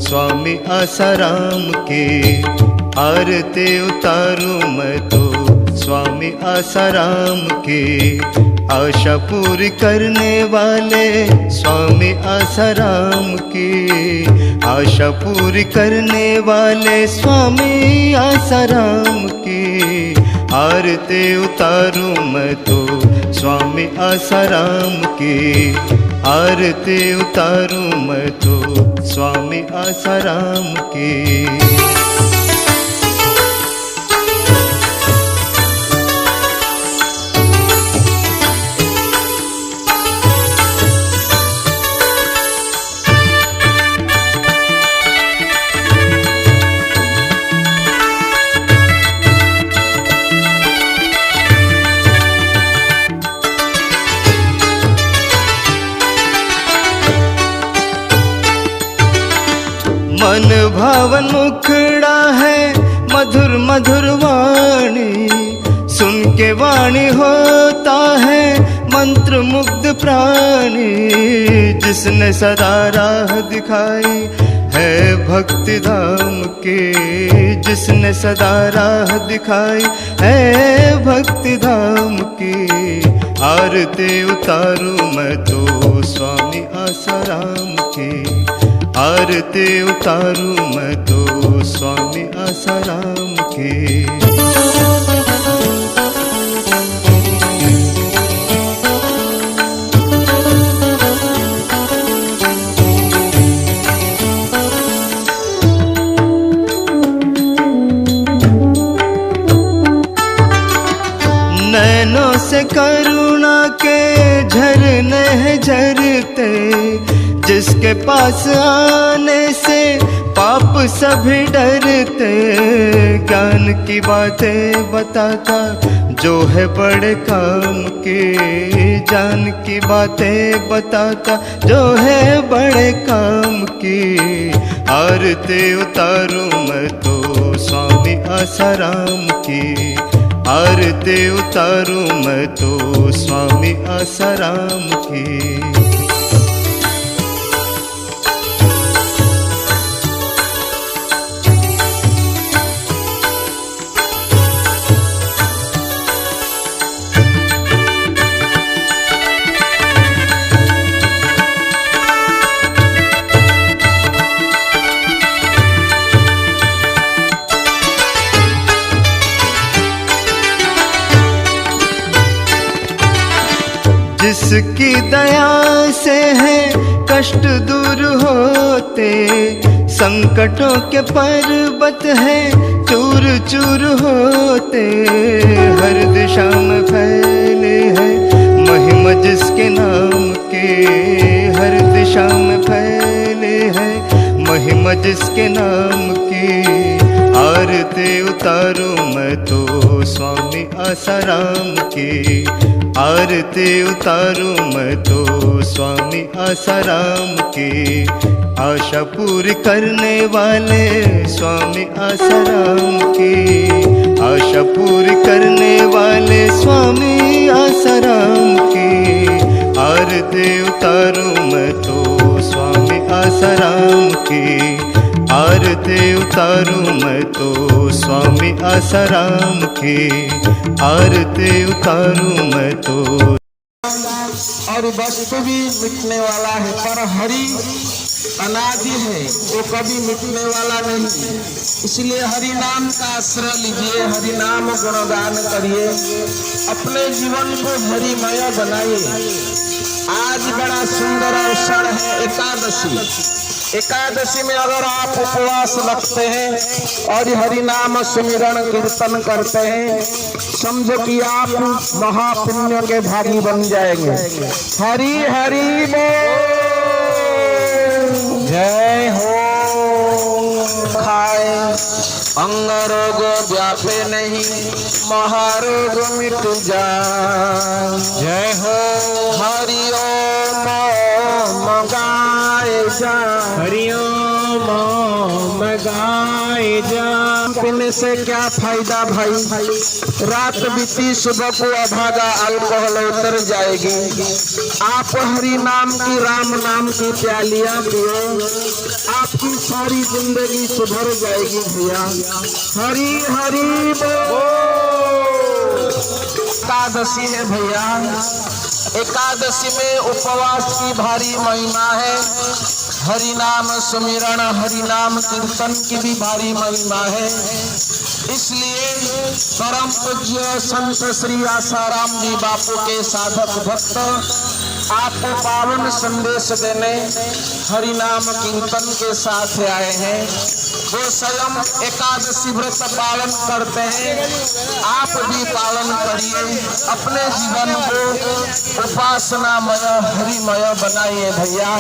स्वामी आसाराम की। आरती उतारूं मैं तो स्वामी आसाराम की। आशा पूरी करने वाले स्वामी आसाराम की। आशा पूरी करने वाले स्वामी आसाराम की। आरती उतारूं मैं तो स्वामी आसाराम की। आरती उतारूं मैं तो स्वामी आसाराम की। मन भावन मुखड़ा है मधुर मधुर वाणी। सुन के वाणी होता है मंत्र मुग्ध प्राणी। जिसने सदा राह दिखाई है भक्ति धाम की। जिसने सदा राह दिखाई है भक्ति धाम की। आरती उतारूं मैं तो स्वामी आसाराम की। आरती उतारूं मैं तो स्वामी आसाराम की। नैनों से करुणा के झरने झरते। जिसके पास आने से पाप सभी डरते। ज्ञान की बातें बताता जो है बड़े काम की। जान की बातें बताता जो है बड़े काम की। आरती उतारूं मैं तो स्वामी आसाराम की। आरती उतारूं मैं तो स्वामी आसाराम की। जिसकी दया से है कष्ट दूर होते। संकटों के पर्वत है चूर चूर होते। हर दिशा में फैले है महिमा जिसके नाम की। हर दिशा में फैले है महिमा जिसके नाम की। आरती उतारूं मैं तो स्वामी आसाराम की। आरती उतारूं मैं तो स्वामी आसाराम की। आशा पूरी करने वाले स्वामी आसाराम की। आशा पूरी करने वाले स्वामी आसाराम की। आरती उतारूं मैं तो स्वामी आसाराम की। आरती उतारूं मैं तो स्वामी आसाराम की। आरती उतारूं मैं तो। और वस्तु भी मिटने वाला है पर हरि अनादि है, वो कभी मिटने वाला नहीं। इसलिए हरि नाम का आश्रय लीजिए, हरि नाम गुणगान करिए, अपने जीवन को हरिमय बनाइए। आज बड़ा सुंदर अवसर है एकादशी। एकादशी में अगर आप उपवास रखते हैं और हरि नाम सुमिरन कीर्तन करते हैं, समझो कि आप महापुण्य के भागी बन जाएंगे। हरि हरि बोल, जय हो। खाए अंग रोग व्यापे नहीं, महारोग मिट जाए। जय हो। हरि ओम गाय जा, हरि ओम गाय जा। पीने से क्या फायदा भाई, रात बीती सुबह को अभागा अल्कोहल उतर जाएगी। आप हरि नाम की राम नाम की प्यालियां पियो, आपकी सारी जिंदगी सुधर जाएगी भैया। हरि हरि बोल। एकादशी है भैया, एकादशी में उपवास की भारी महिमा है। हरि नाम सुमिरण हरि नाम कीर्तन की भी भारी महिमा है। इसलिए परम पूज्य संत श्री आसाराम जी बापू के साधक भक्त आपको पावन संदेश देने हरि नाम कीर्तन के साथ आए हैं। वो स्वयं एकादशी व्रत पालन करते हैं, आप भी पालन करिए। अपने जीवन को उपासनामय हरिमय बनाइए भैया।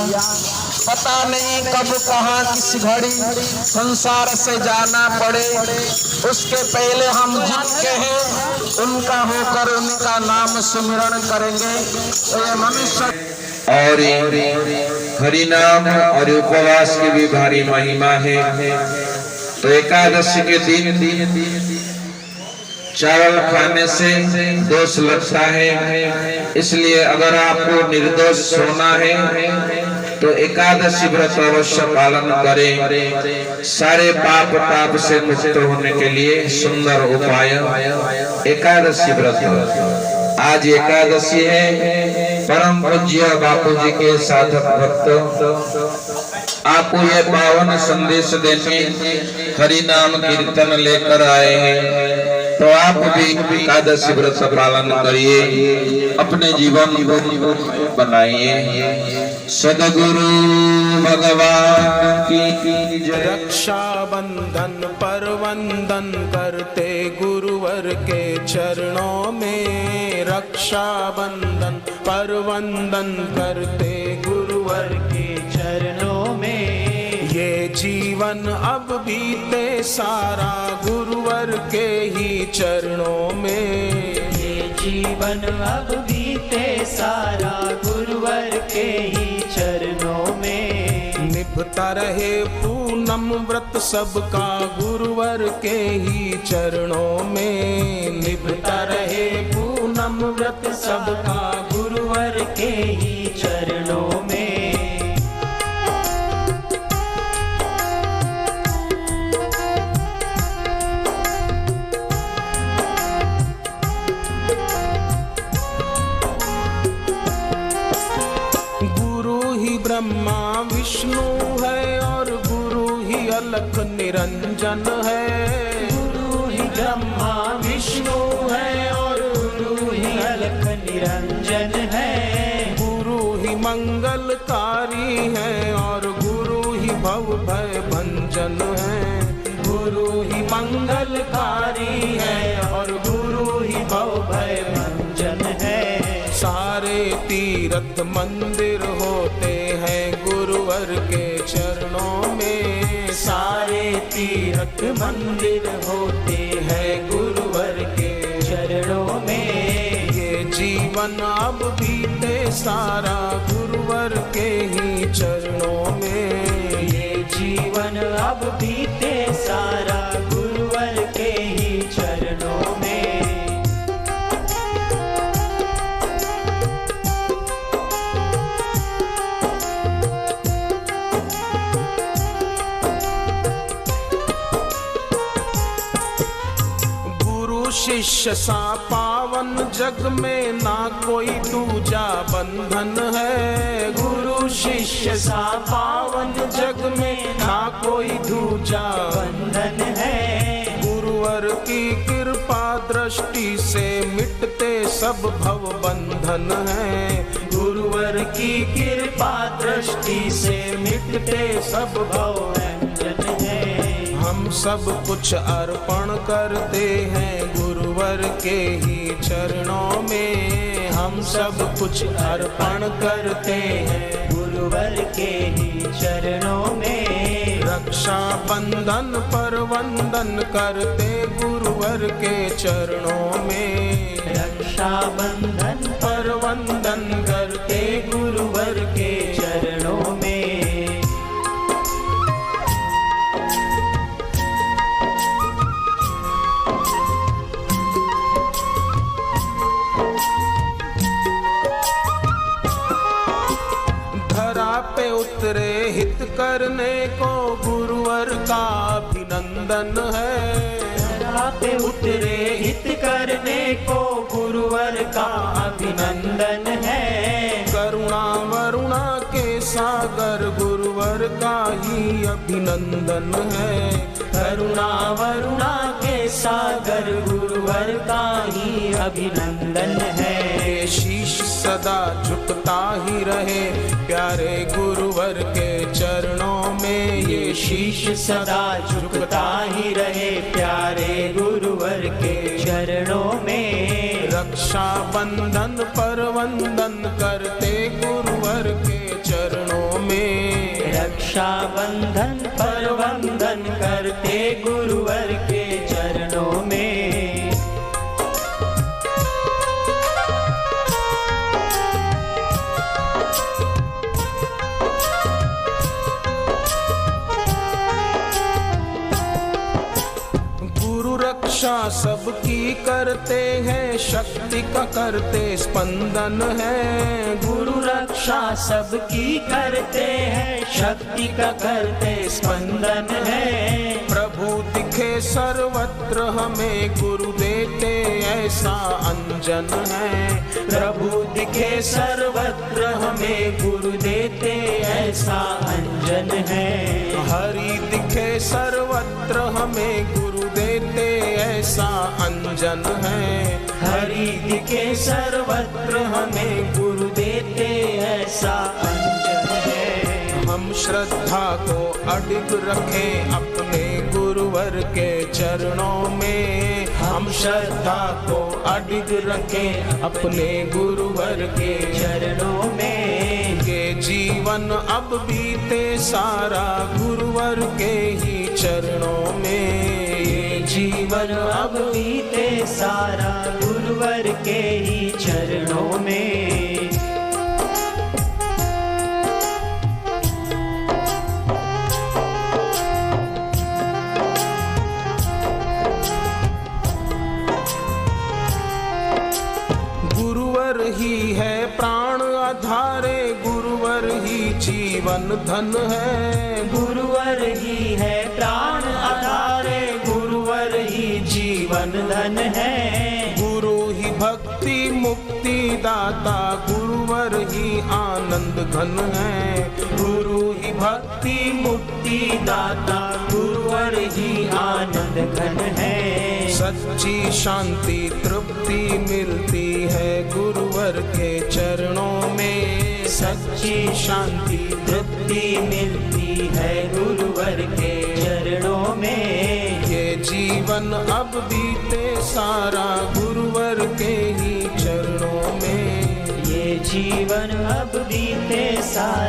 पता नहीं कब कहाँ किस घड़ी संसार से जाना पड़े, उसके पहले हम जिनके हैं उनका होकर उनका नाम सुमिरण करेंगे। तो ये मनुष्य और हरि नाम और उपवास की भी भारी महिमा है। तो एकादशी के दिन चावल खाने से दोष लगता है, इसलिए अगर आपको निर्दोष सोना है तो एकादशी व्रत अवश्य पालन करें। सारे पाप ताप से मुक्त होने के लिए सुंदर उपाय एकादशी व्रत। आज एकादशी है। परम पूज्य बापू जी के साधक भक्त आपको ये पावन संदेश देने हरि नाम कीर्तन लेकर आए हैं। तो आप भी एकादशी व्रत पालन करिए, अपने जीवन को बनाइए। सदगुरु भगवान की जय। रक्षा बंधन पर वंदन करते गुरुवर के चरणों में, रक्षा बंधन पर वंदन करते गुरुवर के चरणों में। ये जीवन अब बीते सारा गुरुवर के ही चरणों में, ये जीवन अब बीते सारा गुरुवर के ही चरणों में। निभता रहे पूनम व्रत सबका गुरुवर के ही चरणों में, निभता रहे पूनम व्रत सबका गुरुवर के ही चरणों में। ब्रह्मा विष्णु है और गुरु ही अलख निरंजन है। गुरु ही ब्रह्मा विष्णु है और गुरु ही अलख निरंजन है। गुरु ही मंगलकारी है और गुरु ही भव भय भंजन है। गुरु ही मंगलकारी है और गुरु ही भव भय भंजन है। सारे तीर्थ मंदिर होते हैं गुरुवर के चरणों में, सारे तीर्थ मंदिर होते हैं गुरुवर के चरणों में। ये जीवन अब बीते सारा गुरुवर के ही चरणों में, ये जीवन अब बीते सारा गुरुवर के ही चरणों में। शिष्य सा पावन जग में ना कोई दूजा बंधन है। गुरु शिष्य सा पावन जग में ना कोई दूजा बंधन है। गुरुवर की कृपा दृष्टि से मिटते सब भव बंधन है। गुरुवर की कृपा दृष्टि से मिटते सब भव बंधन है। हम सब कुछ अर्पण करते हैं गुरुवर के ही चरणों में, हम सब कुछ अर्पण करते हैं गुरुवर के ही चरणों में। रक्षा बंधन पर वंदन करते गुरुवर के चरणों में, रक्षा बंधन पर वंदन करते गुरुवर के चरणों में। करने को गुरुवर का अभिनंदन है। पे उतरे हित करने को गुरुवर का अभिनंदन है। करुणा वरुणा के सागर गुरुवर का ही अभिनंदन है। करुणा वरुणा के सागर गुरुवर का ही अभिनंदन है। शीश सदा झुकता ही रहे प्यारे गुरुवर के चरणों में। ये शीश सदा झुकता ही रहे प्यारे गुरुवर के चरणों में। रक्षा बंधन पर वंदन करते गुरुवर के चरणों में। रक्षा बंधन पर वंदन करते गुरुवर के चरणों में। रक्षा सबकी करते हैं शक्ति का करते स्पंदन है। गुरु रक्षा सबकी करते हैं शक्ति का करते स्पंदन है। प्रभु दिखे सर्वत्र हमें गुरु देते ऐसा अंजन है। प्रभु दिखे सर्वत्र हमें गुरु देते ऐसा अंजन है। हरि दिखे सर्वत्र हमें गुरु देते ऐसा अंजन है। हरि दिखे सर्वत्र हमें गुरु देते ऐसा अंजन है। हम श्रद्धा को अडिग रखें अपने गुरुवर के चरणों में। हम श्रद्धा को अडिग रखें अपने गुरुवर के चरणों में। ये जीवन अब बीते सारा गुरुवर के ही चरणों में। जीवन अब बीते सारा गुरुवर के ही चरणों में। गुरुवर ही है प्राण आधारे गुरुवर ही जीवन धन है। गुरुवर ही है प्राण आधारे गुरुवर ही जीवन धन है। गुरु ही भक्ति मुक्ति दाता गुरुवर ही आनंद घन है। गुरु ही भक्ति मुक्ति दाता गुरुवर ही आनंद घन है। सच्ची शांति तृप्ति मिलती है गुरुवर के चरणों में। सच्ची शांति तृप्ति मिलती है गुरुवर के चरणों में। ये जीवन अब बीते सारा गुरुवर के ही चरणों में। ये जीवन अब बीते सारा